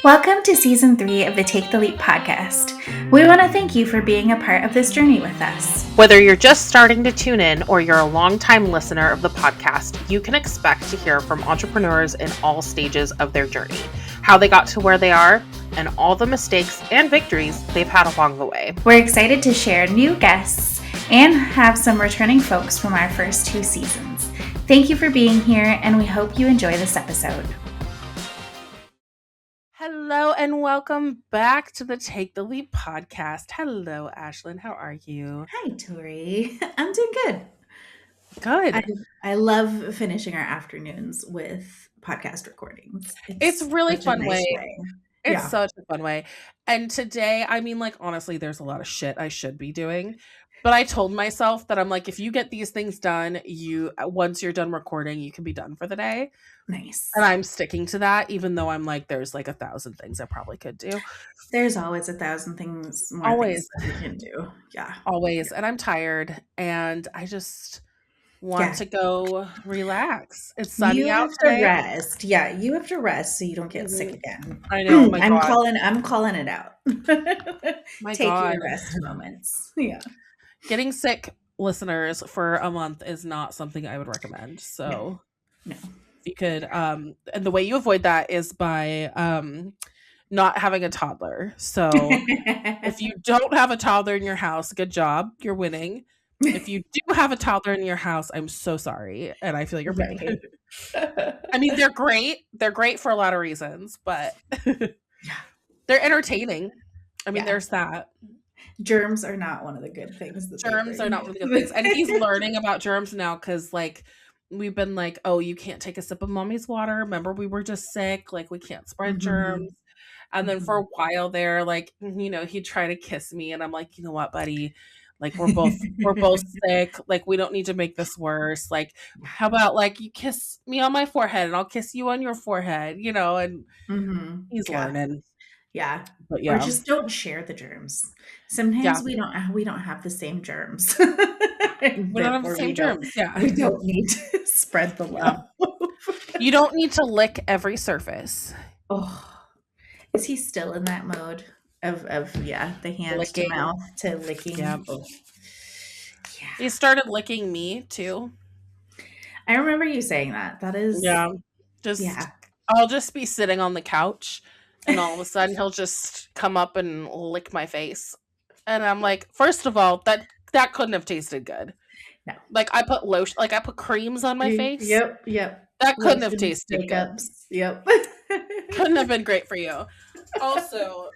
Welcome to Season 3 of the Take the Leap podcast. We want to thank you for being a part of this journey with us. Whether you're just starting to tune in or you're a longtime listener of the podcast, you can expect to hear from entrepreneurs in all stages of their journey, how they got to where they are, and all the mistakes and victories they've had along the way. We're excited to share new guests and have some returning folks from our first 2 seasons. Thank you for being here, and we hope you enjoy this episode. Hello and welcome back to the Take the Leap podcast. Hello, Ashlan. How are you? Hi, Tory. I'm doing good. Good. I love finishing our afternoons with podcast recordings. It's really fun way. It's Yeah. such a fun way. And today, honestly, there's a lot of shit I should be doing. But I told myself that I'm like, if you get these things done, once you're done recording, you can be done for the day. Nice. And I'm sticking to that, even though I'm like, there's like 1,000 things I probably could do. There's always 1,000 things more Always. things that you can do. Yeah. Always. And I'm tired and I just want to go relax. It's sunny out today. You have to rest. Yeah, you have to rest so you don't get sick again. I know. My I'm God. calling it out. My Take God. your rest moments. Yeah. Getting sick, listeners, for a month is not something I would recommend. So no. You could and the way you avoid that is by not having a toddler. So if you don't have a toddler in your house, good job, you're winning. If you do have a toddler in your house, I'm so sorry, and I feel your pain. I mean, they're great. They're great for a lot of reasons, but they're entertaining. I mean, there's that. Germs are not one of the good things. Germs are not one of the good things. And he's learning about germs now because, like, we've been like, oh, you can't take a sip of mommy's water. Remember, we were just sick. Like, we can't spread germs. And then for a while there, like, he'd try to kiss me. And I'm like, you know what, buddy? Like, we're both sick. Like, we don't need to make this worse. Like, how about, like, you kiss me on my forehead and I'll kiss you on your forehead, and he's learning. Yeah. But Or just don't share the germs. Sometimes we don't have the same germs. We don't have the same germs. Yeah. We don't need to spread the love. You don't need to lick every surface. Oh. Is he still in that mode of the hand licking. to mouth to licking? Yeah. Oh. Yeah. He started licking me too. I remember you saying that. That is I'll just be sitting on the couch and all of a sudden he'll just come up and lick my face. And I'm like, first of all, that couldn't have tasted good. No. Like I put lotion, like I put creams on my face. Yep. That couldn't have tasted good. Yep. Couldn't have been great for you. Also,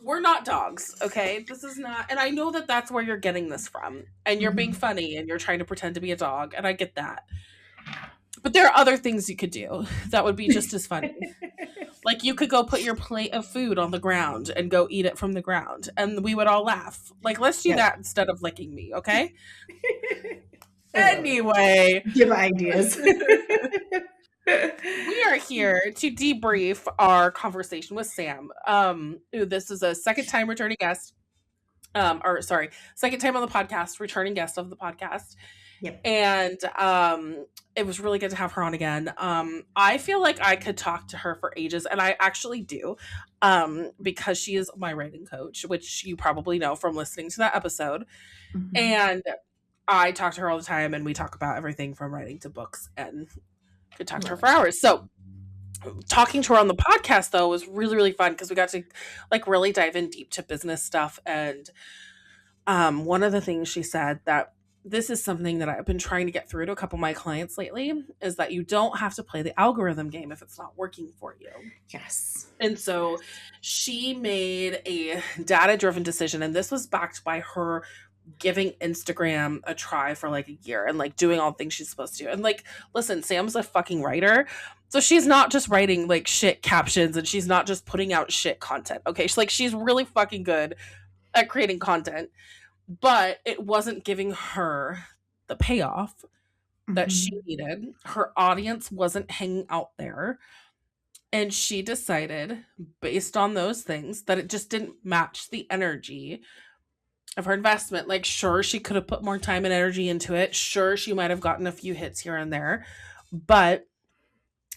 we're not dogs, okay? This is not, and I know that that's where you're getting this from. And you're being funny and you're trying to pretend to be a dog, and I get that. But there are other things you could do that would be just as funny. Like you could go put your plate of food on the ground and go eat it from the ground, and we would all laugh. Like, let's do that instead of licking me, okay? Anyway. Give ideas. We are here to debrief our conversation with Sam. This is a second time returning guest. Second time on the podcast, returning guest of the podcast. Yep. And it was really good to have her on again. I feel like I could talk to her for ages, and I actually do, because she is my writing coach, which you probably know from listening to that episode. And I talk to her all the time, and we talk about everything from writing to books, and could talk to her for hours. So talking to her on the podcast though was really, really fun because we got to like really dive in deep to business stuff. And one of the things she said that this is something that I've been trying to get through to a couple of my clients lately is that you don't have to play the algorithm game if it's not working for you. Yes. And so she made a data-driven decision, and this was backed by her giving Instagram a try for like a year and like doing all the things she's supposed to do. And like, listen, Sam's a fucking writer. So she's not just writing like shit captions and she's not just putting out shit content. Okay. She's really fucking good at creating content, but it wasn't giving her the payoff that she needed. Her audience wasn't hanging out there. And she decided based on those things that it just didn't match the energy of her investment. Like, sure, she could have put more time and energy into it. Sure, she might have gotten a few hits here and there, but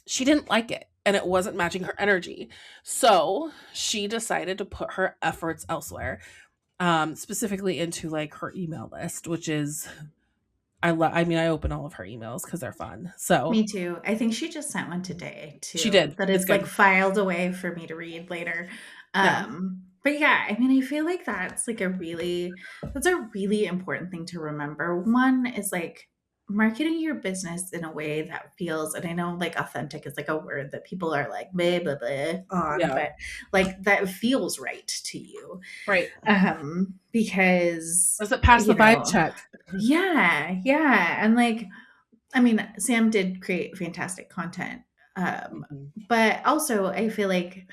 she didn't like it. and it wasn't matching her energy. So she decided to put her efforts elsewhere, specifically into like her email list, which is I mean, I open all of her emails because they're fun. So Me too. I think she just sent one today she too, did. that It's is like good. filed away for me to read later. Yeah. But yeah, I mean, I feel like that's a really important thing to remember. One is like marketing your business in a way that feels, and I know like authentic is like a word that people are like blah blah blah on, Yeah. but like that feels right to you. Right. Because Does it pass the vibe check? yeah, yeah. And like I mean, Sam did create fantastic content. Mhm. But also I feel like,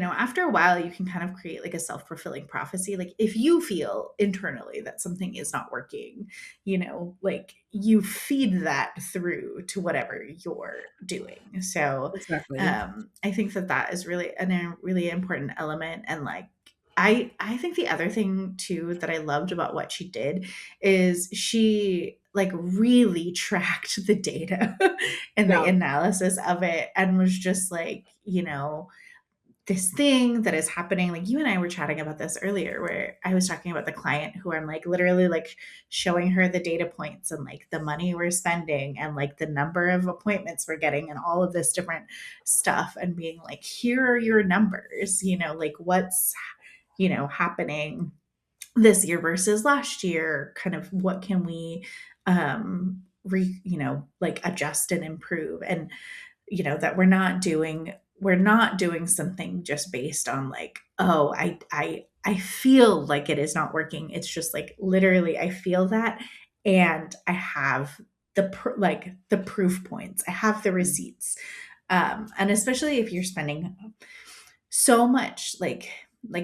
after a while you can kind of create like a self-fulfilling prophecy. Like if you feel internally that something is not working, like you feed that through to whatever you're doing. So Exactly. I think that that is really a really important element. And like I think the other thing too that I loved about what she did is she like really tracked the data and the Yeah. analysis of it and was just like, this thing that is happening. Like you and I were chatting about this earlier, where I was talking about the client who I'm like literally like showing her the data points and like the money we're spending and like the number of appointments we're getting and all of this different stuff, and being like, here are your numbers, like what's, happening this year versus last year. Kind of what can we like adjust and improve. And that we're not doing something just based on like, oh, I feel like it is not working. It's just like literally I feel that, and I have like the proof points, I have the receipts. And especially if you're spending so much, like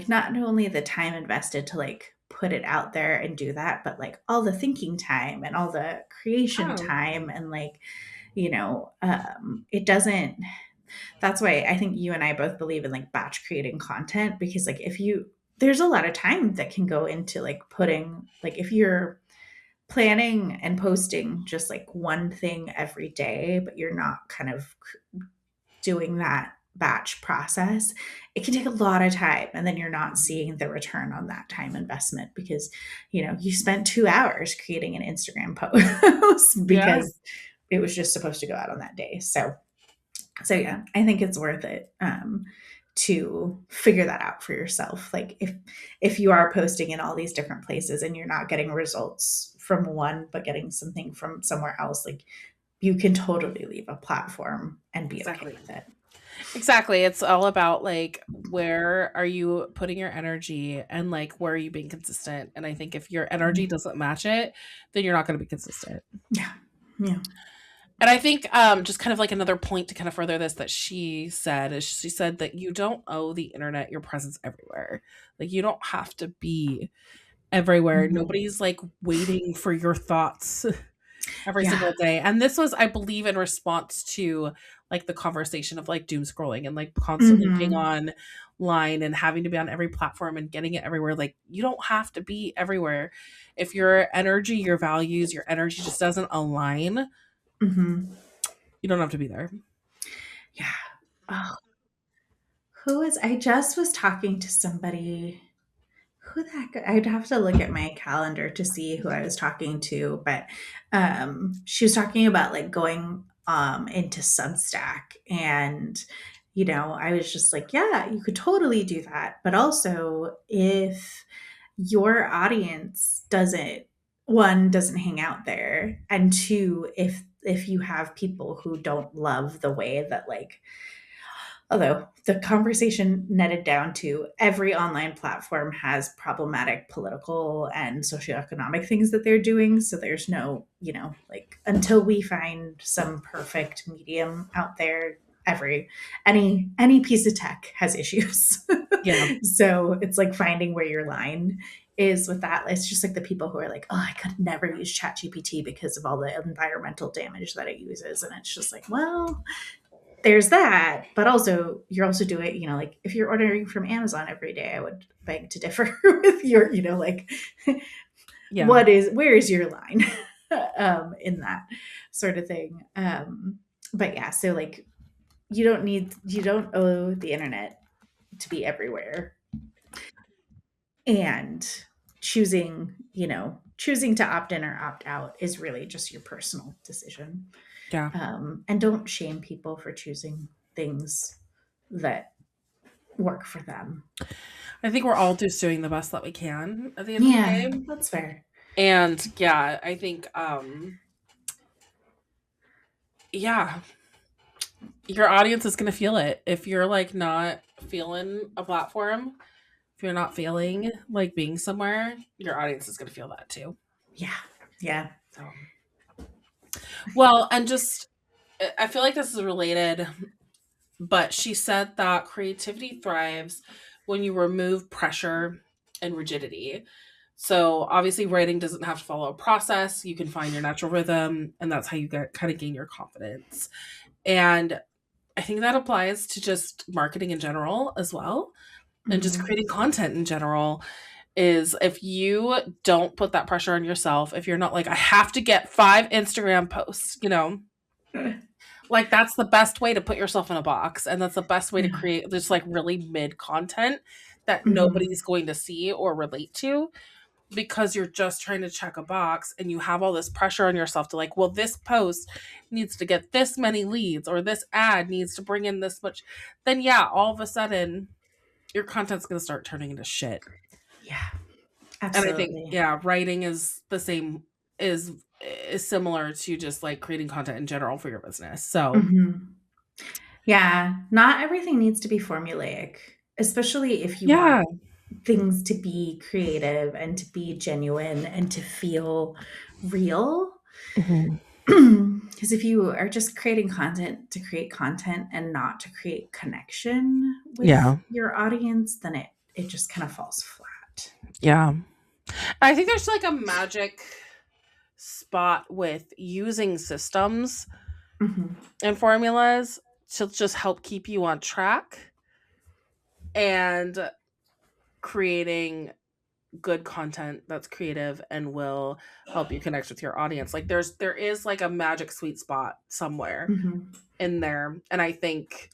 not only the time invested to like put it out there and do that, but like all the thinking time and all the creation Oh, time, and like, it doesn't that's why I think you and I both believe in like batch creating content, because like if you there's a lot of time that can go into like putting, like if you're planning and posting just like one thing every day, but you're not kind of doing that batch process, it can take a lot of time, and then you're not seeing the return on that time investment because you spent 2 hours creating an Instagram post yeah. because it was just supposed to go out on that day. So yeah, I think it's worth it, to figure that out for yourself. Like if you are posting in all these different places and you're not getting results from one but getting something from somewhere else, like you can totally leave a platform and be okay Exactly. with it. Exactly. It's all about like where are you putting your energy and like where are you being consistent? And I think if your energy Mhm. doesn't match it, then you're not going to be consistent. Yeah. Yeah. And I think just kind of like another point to kind of further this that she said is she said that you don't owe the internet your presence everywhere. Like you don't have to be everywhere. Mhm. Nobody's like waiting for your thoughts every Yeah. single day. And this was, I believe, in response to like the conversation of like doom scrolling and like constantly being Mhm. online and having to be on every platform and getting it everywhere. Like you don't have to be everywhere. If your energy, your values, your energy just doesn't align, Mhm. you don't have to be there. Yeah. Oh, I just was talking to somebody. Who the heck? I'd have to look at my calendar to see who I was talking to, but she was talking about like going into Substack, and I was just like, yeah, you could totally do that. But also, if your audience doesn't hang out there, and two, if you have people who don't love the way that like, although the conversation netted down to every online platform has problematic political and socioeconomic things that they're doing. So there's no, like until we find some perfect medium out there, any piece of tech has issues. Yeah. So it's like finding where your line is with that. It's just like the people who are like, oh, I could never use ChatGPT because of all the environmental damage that it uses. And it's just like, well, there's that, but also you're also doing, like if you're ordering from Amazon every day, I would beg to differ with your, like Yeah. where is your line in that sort of thing. But yeah, so like you don't owe the internet to be everywhere. And choosing to opt in or opt out is really just your personal decision. Yeah. And don't shame people for choosing things that work for them. I think we're all just doing the best that we can at the end of the Yeah, day. that's fair. And yeah, I think yeah, your audience is going to feel it. If you're like not feeling a platform, if you're not feeling like being somewhere, your audience is going to feel that too. Yeah. Yeah. So, well, and just I feel like this is related, but she said that creativity thrives when you remove pressure and rigidity. So obviously writing doesn't have to follow a process. You can find your natural rhythm and that's how you get kind of gain your confidence. And I think that applies to just marketing in general as well and just Mhm. creating content in general is if you don't put that pressure on yourself, if you're not like I have to get 5 Instagram posts, like that's the best way to put yourself in a box and that's the best way to Yeah. create this like really mid content that Mhm. nobody's going to see or relate to because you're just trying to check a box and you have all this pressure on yourself to like, well, this post needs to get this many leads or this ad needs to bring in this much, then yeah, all of a sudden your content's going to start turning into shit. Yeah. And I think Absolutely. yeah, writing is the same is is similar to just like creating content in general for your business. So, Mhm. Yeah, not everything needs to be formulaic, especially if you want yeah. things to be creative and to be genuine and to feel real. Mhm. Because if you are just creating content to create content and not to create connection with Yeah. your audience, then it just kind of falls flat. Yeah. I think there's like a magic spot with using systems Mhm. and formulas to just help keep you on track and creating good content that's creative and will help you connect with your audience. Like there is like a magic sweet spot somewhere Mhm. in there and I think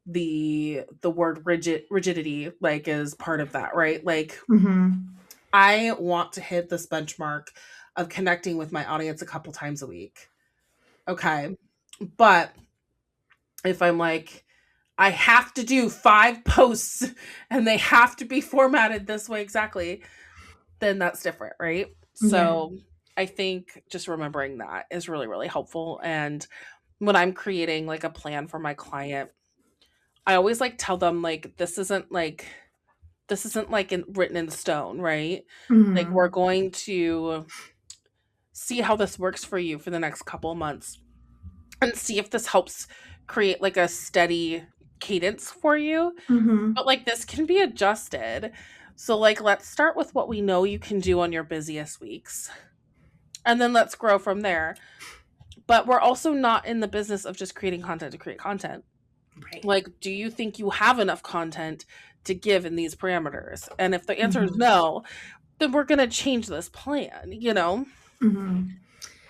the word rigidity like is part of that, right? Like Mhm. I want to hit this benchmark of connecting with my audience a couple times a week. Okay. But if I'm like, I have to do 5 posts and they have to be formatted this way exactly, then that's different, right? Yeah. So I think just remembering that is really, really helpful. And when I'm creating like a plan for my client, I always like tell them like this isn't like written in stone, right? Like we're Mhm. going to see how this works for you for the next couple of months and see if this helps create like a steady cadence for you. But Mhm. like this can be adjusted. So like let's start with what we know you can do on your busiest weeks. And then let's grow from there. But we're also not in the business of just creating content to create content. Right. Like, do you think you have enough content to give in these parameters? And if the answer is Mhm. no, then we're going to change this plan? Mhm.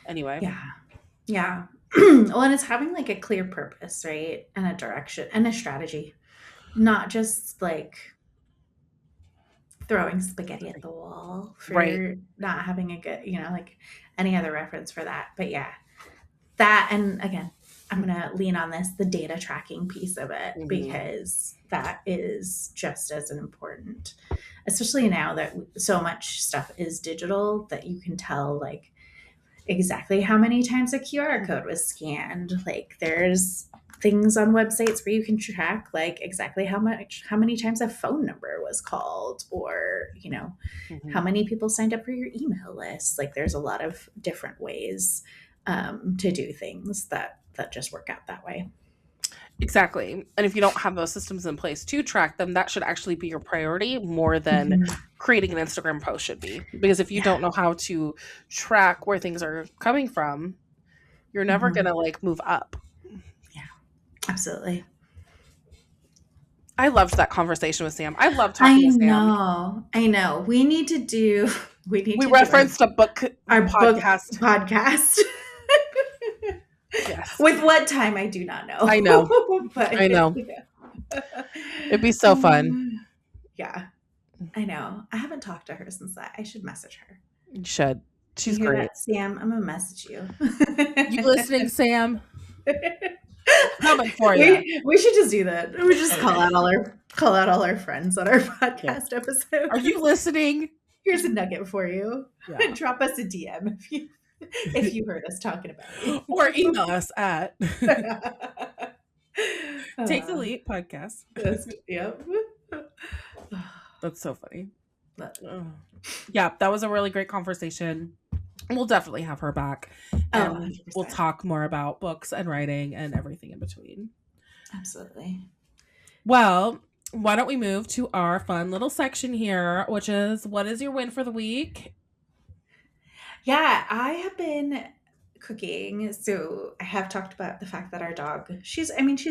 Anyway. Yeah. Yeah. Well, and it's having like a clear purpose, right? And a direction and a strategy, not just like throwing spaghetti at the wall Right. for not having a good, like any other reference for that. But yeah, that, and again, I'm going to lean on this, the data tracking piece of it, Mhm. because that is just as important, especially now that so much stuff is digital that you can tell like exactly how many times a QR code was scanned. Like there's things on websites where you can track like exactly how many times a phone number was called, or, how Mhm. many people signed up for your email list. Like there's a lot of different ways to do things that just work out that way. Exactly. And if you don't have those systems in place to track them, that should actually be your priority more than Mhm. creating an Instagram post should be. Because if you Yeah. don't know how to track where things are coming from, you're never going Hmm. to like move up. Yeah, absolutely. I loved that conversation with Sam. I love I talking to Sam. know. I know. We need to do we need We to do referenced a book our book podcast. podcast. Yes. With what time, I do not I know. know. But I know. yeah. It'd be so fun. Yeah, I know. I haven't talked to her since that. I should message her. You should. You She's hear great. that, Sam? I'm gonna message you. You listening, Sam? Coming for you. We should just do that. We just Okay. call out all our friends on our Yeah. podcast Are you episodes. listening? Here's a nugget for you. Yeah. Drop us a DM if you heard us talking about you. Or email us at Take the uh, Leap podcast. yep. That's so funny. But- Oh. Yeah, that was a really great conversation. We'll definitely have her back, oh, and we'll 100%. talk more about books and writing and everything in between. Absolutely. Well, why don't we move to our fun little section here, which is what is your win for the week? Yeah, I have been cooking. So I have talked about the fact that our dog, she's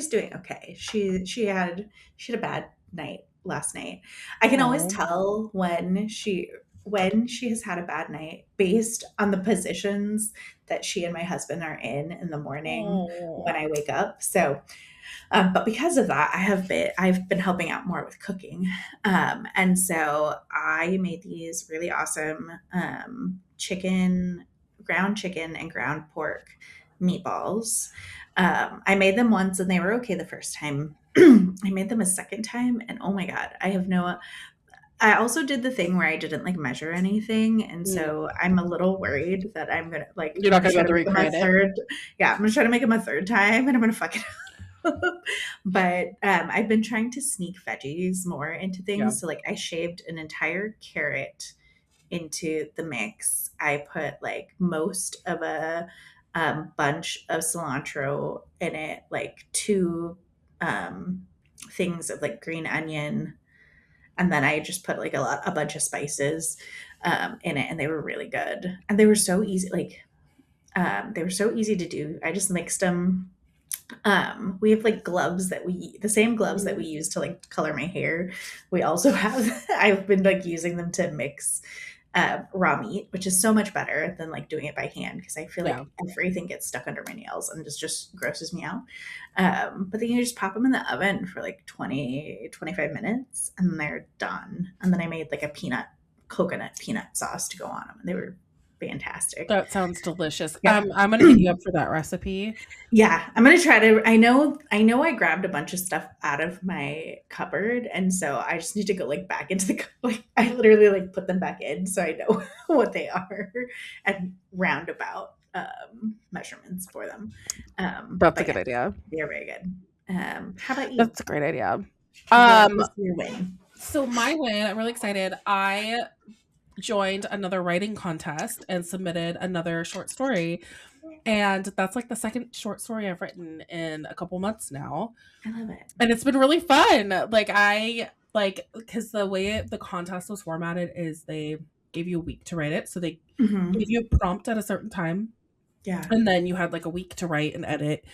doing okay. She had a bad night last night. I can always Oh, tell when she has had a bad night based on the positions that she and my husband are in the morning oh, when I wake up. So but because of that, I've been helping out more with cooking, and so I made these really awesome ground chicken and ground pork meatballs. I made them once and they were okay the first time. I made them a second time, and oh my god, I have no. I also did the thing where I didn't like measure anything, and mm. so I'm a little worried that You're I'm not gonna gonna be try able to to make them a recreate it. third. Yeah, I'm gonna try to make them a third time, and I'm gonna fuck it but I've been trying to sneak veggies more into Yeah. things. So like I shaved an entire carrot into the mix. I put like most of a bunch of cilantro in it, like two things of like green onion, and then I just put like a bunch of spices in it, and they were really good, and they were so easy. They were so easy to do. I just mixed them. We have like the same gloves that Mhm. we use to like color my hair. We also have, I've been like using them to mix raw meat, which is so much better than like doing it by hand because I feel Yeah. like everything gets stuck under my nails and just grosses me out. But then you just pop them in the oven for like 20-25 minutes and then they're done. And then I made like a coconut peanut sauce to go on them. And they were fantastic. That sounds delicious. Yeah. I'm gonna hit you up for that recipe. Yeah, I'm gonna try to. I know. I grabbed a bunch of stuff out of my cupboard, and so I just need to go like back into like. I literally like put them back in, so I know what they are and roundabout measurements for them. That's a But good yeah, idea. they're very good. How about you? That's a great idea. What Um, was your win? so my win, I'm really excited. I joined another writing contest and submitted another short story. And that's like the second short story I've written in a couple months now. I love it. And it's been really fun. Because the way the contest was formatted is they gave you a week to write it. So they Hmm. gave you a prompt at a certain time. Yeah. And then you had like a week to write and edit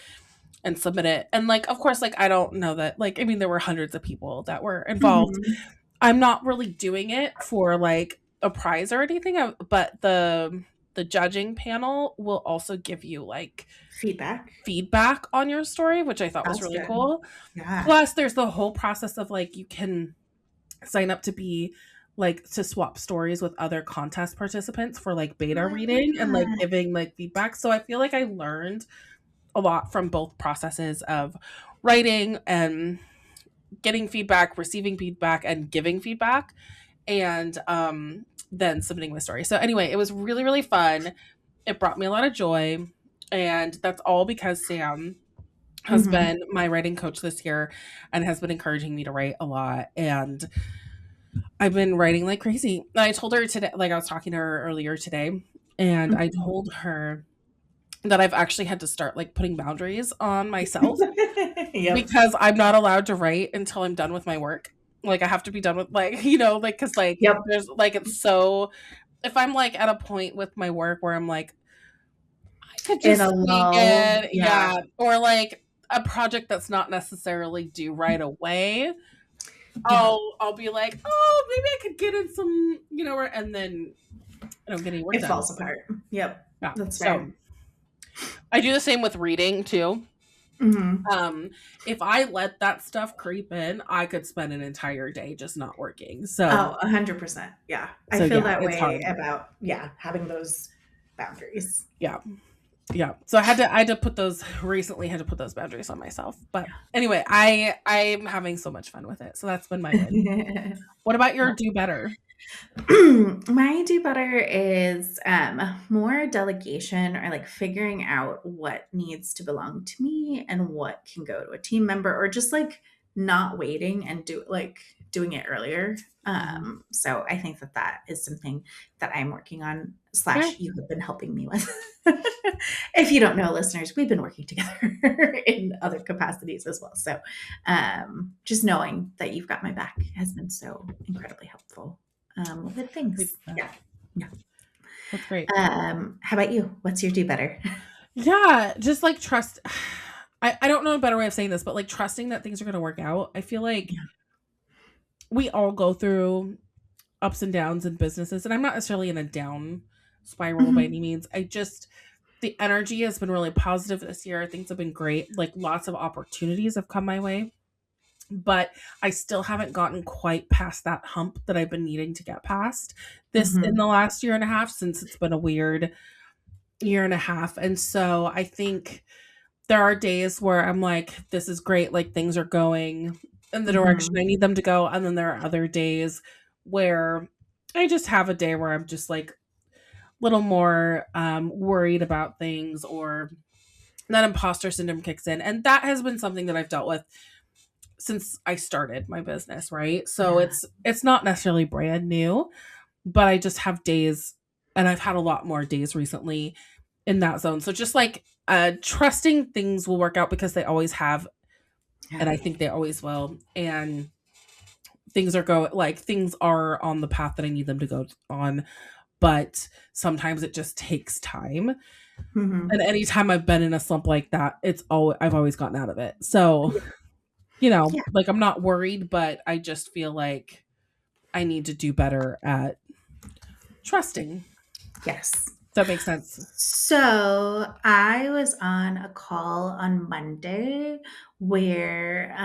and submit it. And like, of course, like I don't know that, like, I mean, there were hundreds of people that were involved. Hmm. I'm not really doing it for like a prize or anything, but the judging panel will also give you like Feedback. feedback on your story, which I thought was That's really good. cool. Yeah. Plus, there's the whole process of like you can sign up to be like to swap stories with other contest participants for like beta reading and like Ah, giving like feedback. So I feel like I learned a lot from both processes of writing and getting feedback, receiving feedback, and giving feedback, and then submitting my story. So anyway, it was really, really fun. It brought me a lot of joy. And that's all because Sam has mhm. been my writing coach this year and has been encouraging me to write a lot. And I've been writing like crazy. I told her today, like I was talking to her earlier today, and I Mhm. told her that I've actually had to start like putting boundaries on myself Yep. because I'm not allowed to write until I'm done with my work. Like I have to be done with like, like cuz like Yep. there's like it's so if I'm like at a point with my work where I'm like I could In just a sneak lull. in, Yeah. yeah, or like a project that's not necessarily due right away. Yeah. I'll be like, "Oh, maybe I could get in some, and then I don't get any work It done." falls apart. Yep. Yeah. That's So fair. I do the same with reading too. Mhm. Um, if I let that stuff creep in, I could spend an entire day just not working. Oh, 100%. Yeah. I So feel yeah, that it's way hard. about, yeah, having those boundaries. Yeah. Yeah. So I had to put those recently had to put those boundaries on myself. But anyway, I'm having so much fun with it. So that's been my win. Yeah. What about your do better? My do better is more delegation or like figuring out what needs to belong to me and what can go to a team member or just like not waiting and doing it earlier. Mhm. So I think that that is something that I'm working on Yeah. slash you have been helping me with. If you don't know, listeners, we've been working together in other capacities as well. So just knowing that you've got my back has been so incredibly helpful with Great. things. Yeah. Yeah. That's great. How about you? What's your do better? Yeah, just like trust. I don't know a better way of saying this, but like trusting that things are gonna work out. I feel like Yeah. we all go through ups and downs in businesses, and I'm not necessarily in a down spiral by Mhm. any means. I just the energy has been really positive this year. Things have been great. Like lots of opportunities have come my way, but I still haven't gotten quite past that hump that I've been needing to get past this in Mhm. the last year and a half since it's been a weird year and a half. And so I think there are days where I'm like, this is great, like things are going in the direction Mhm. I need them to go. And then there are other days where I just have a day where I'm just like a little more worried about things or that imposter syndrome kicks in. And that has been something that I've dealt with since I started my business, right? So Yeah. it's not necessarily brand new, but I just have days and I've had a lot more days recently in that zone. So just like trusting things will work out because they always have Yeah. and I think they always will. And things are on the path that I need them to go on, but sometimes it just takes time. Mhm. And anytime I've been in a slump like that, I've always gotten out of it. So, Yeah. Yeah. like I'm not worried, but I just feel like I need to do better at trusting. Yes. Does that make sense? So I was on a call on Monday where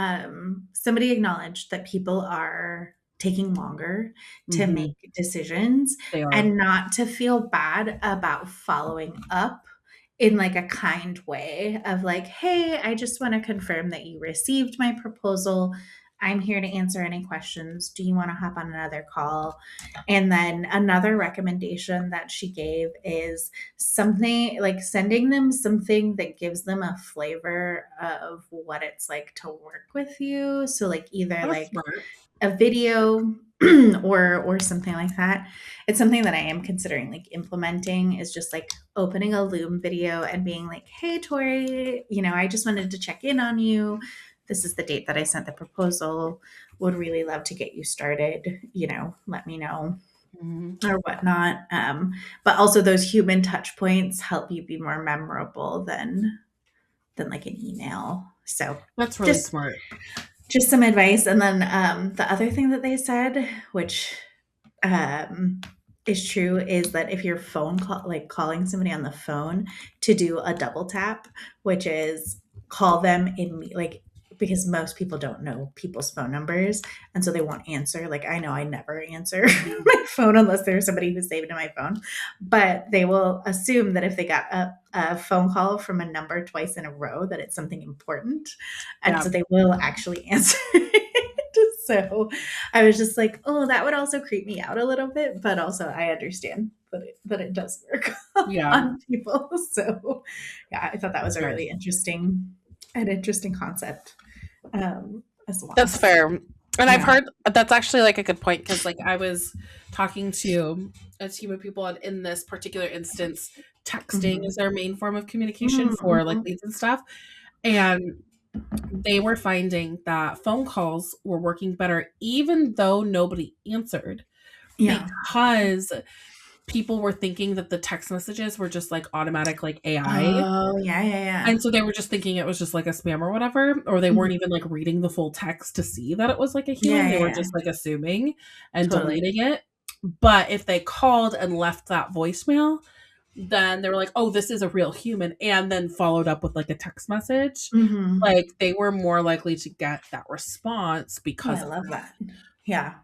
somebody acknowledged that people are taking longer to Hmm. make decisions They are. and not to feel bad about following up in like a kind way of like, hey, I just want to confirm that you received my proposal. I'm here to answer any questions. Do you want to hop on another call? And then another recommendation that she gave is something like sending them something that gives them a flavor of what it's like to work with you. So like either That's like smart. a video or something like that. It's something that I am considering like implementing is just like opening a Loom video and being like, "Hey Tori, I just wanted to check in on you. This is the date that I sent the proposal. Would really love to get you started. Let me know." Hmm. Or whatnot. But also those human touch points help you be more memorable than like an email. So That's really just smart. just some advice. And then the other thing that they said, which um, is true, is that if you're like calling somebody on the phone, to do a double tap, which is call them in like because most people don't know people's phone numbers and so they won't answer. Like I know I never answer Mhm. my phone unless there's somebody who's saved in my phone, but they will assume that if they got a phone call from a number twice in a row that it's something important, and Yeah. so they will actually answer. So I was just like, oh, that would also creep me out a little bit, but also I understand that it does work Yeah. on people. So yeah, I thought that It was a does. really interesting concept as That's well. fair. And I've Yeah. heard that's actually like a good point because like I was talking to a team of people and in this particular instance, texting Hmm. is their main form of communication for like Hmm. leads and stuff. And they were finding that phone calls were working better even though nobody answered Yeah. because people were thinking that the text messages were just like automatic like AI. Oh, yeah, yeah, yeah. And so they were just thinking it was just like a spam or whatever, or they weren't Mhm. even like reading the full text to see that it was like a Yeah, human. They yeah, were yeah. just like assuming and Totally. deleting it. But if they called and left that voicemail, then they were like, oh, this is a real human, and then followed up with like a text message, Mhm. like they were more likely to get that response Oh, I because of love that. that. Yeah.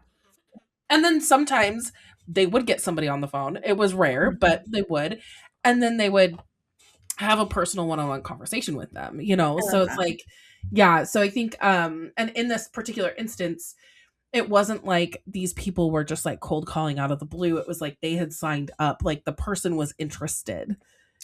And then sometimes they would get somebody on the phone. It was rare, but Mhm. they would. And then they would have a personal one-on-one conversation with them, you know? I So love it's that. like, yeah. So I think, and in this particular instance, it wasn't like these people were just like cold calling out of the blue. It was like they had signed up, like the person was interested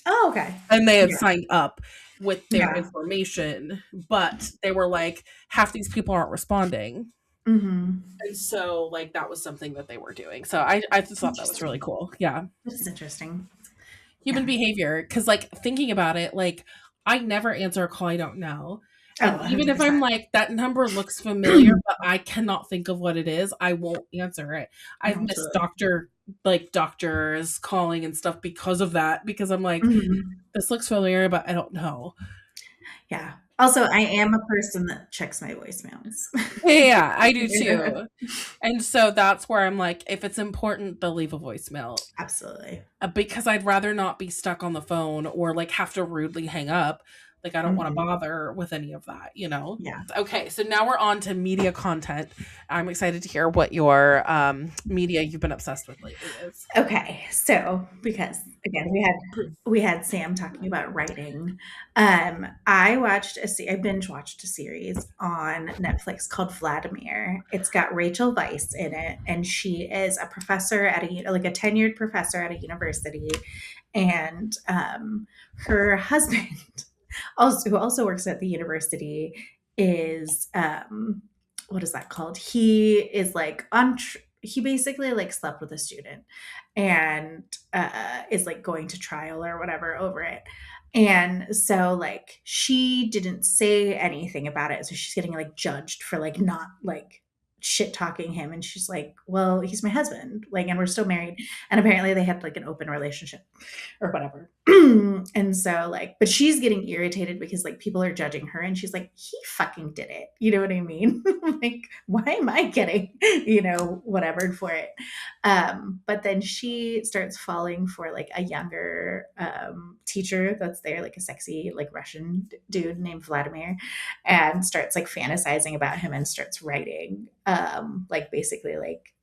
Oh, okay. and they had Yeah. signed up with their Yeah. information, but they were like, half these people aren't responding. Mhm. And so, like, that was something that they were doing. So I just thought that was really Interesting. cool. Yeah. That is interesting. Human Yeah. behavior. Cause, like, thinking about it, like, I never answer a call I don't know. Oh, And even if 100%. I'm like, that number looks familiar, but I cannot think of what it is, I won't answer it. I've missed Absolutely. doctors calling and stuff because of that, because I'm like, Mhm. this looks familiar, but I don't know. Yeah. Also, I am a person that checks my voicemails. Yeah, I do Yeah. too. And so that's where I'm like, if it's important, they'll leave a voicemail. Absolutely. Because I'd rather not be stuck on the phone or like have to rudely hang up. Like, I don't want to Mhm. bother with any of that, you know? Yeah. Okay, so now we're on to media content. I'm excited to hear what your media you've been obsessed with lately is. Okay, so because again we had Sam talking about writing. I binge watched a series on Netflix called Vladimir. It's got Rachel Weisz in it, and she is a professor at like a tenured professor at a university, and her husband, also who also works at the university, is what is that called? He is like he basically like slept with a student and is like going to trial or whatever over it. And so like she didn't say anything about it. So she's getting like judged for like not like shit talking him. And she's like, well, he's my husband. Like, and we're still married. And apparently they had like an open relationship or whatever. And so like, but she's getting irritated because like people are judging her and she's like, he fucking did it. You know what I mean? Like, why am I getting, whatever for it? But then she starts falling for like a younger teacher that's there, like a sexy, like Russian dude named Vladimir, and starts like fantasizing about him and starts writing like basically like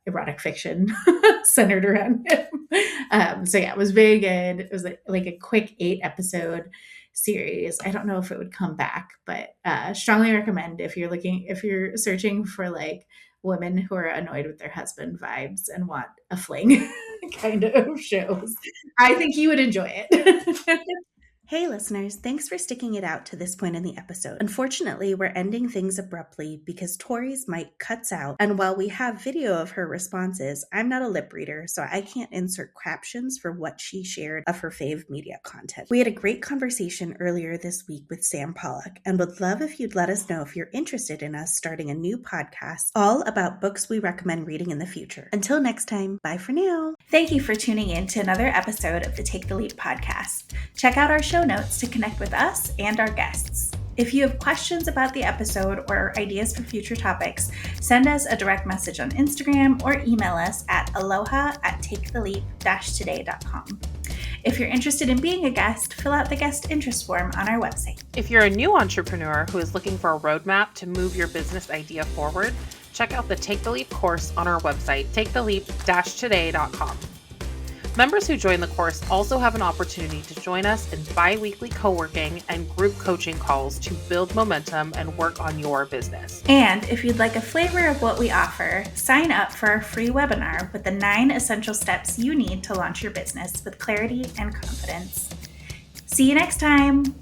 erotic fiction centered around him. So yeah, it was very good. It was like a quick 8 episode series. I don't know if it would come back, but strongly recommend if you're searching for like women who are annoyed with their husband vibes and want a fling kind of shows. I think you would enjoy it. Hey, listeners, thanks for sticking it out to this point in the episode. Unfortunately, we're ending things abruptly because Tori's mic cuts out, and while we have video of her responses, I'm not a lip reader, so I can't insert captions for what she shared of her fave media content. We had a great conversation earlier this week with Sam Pollack, and would love if you'd let us know if you're interested in us starting a new podcast all about books we recommend reading in the future. Until next time, bye for now. Thank you for tuning in to another episode of the Take the Leap podcast. Check out our show notes to connect with us and our guests. If you have questions about the episode or ideas for future topics, send us a direct message on Instagram or email us at aloha@taketheleap-today.com. If you're interested in being a guest, fill out the guest interest form on our website. If you're a new entrepreneur who is looking for a roadmap to move your business idea forward, check out the Take the Leap course on our website, taketheleap-today.com. Members who join the course also have an opportunity to join us in bi-weekly co-working and group coaching calls to build momentum and work on your business. And if you'd like a flavor of what we offer, sign up for our free webinar with the 9 essential steps you need to launch your business with clarity and confidence. See you next time.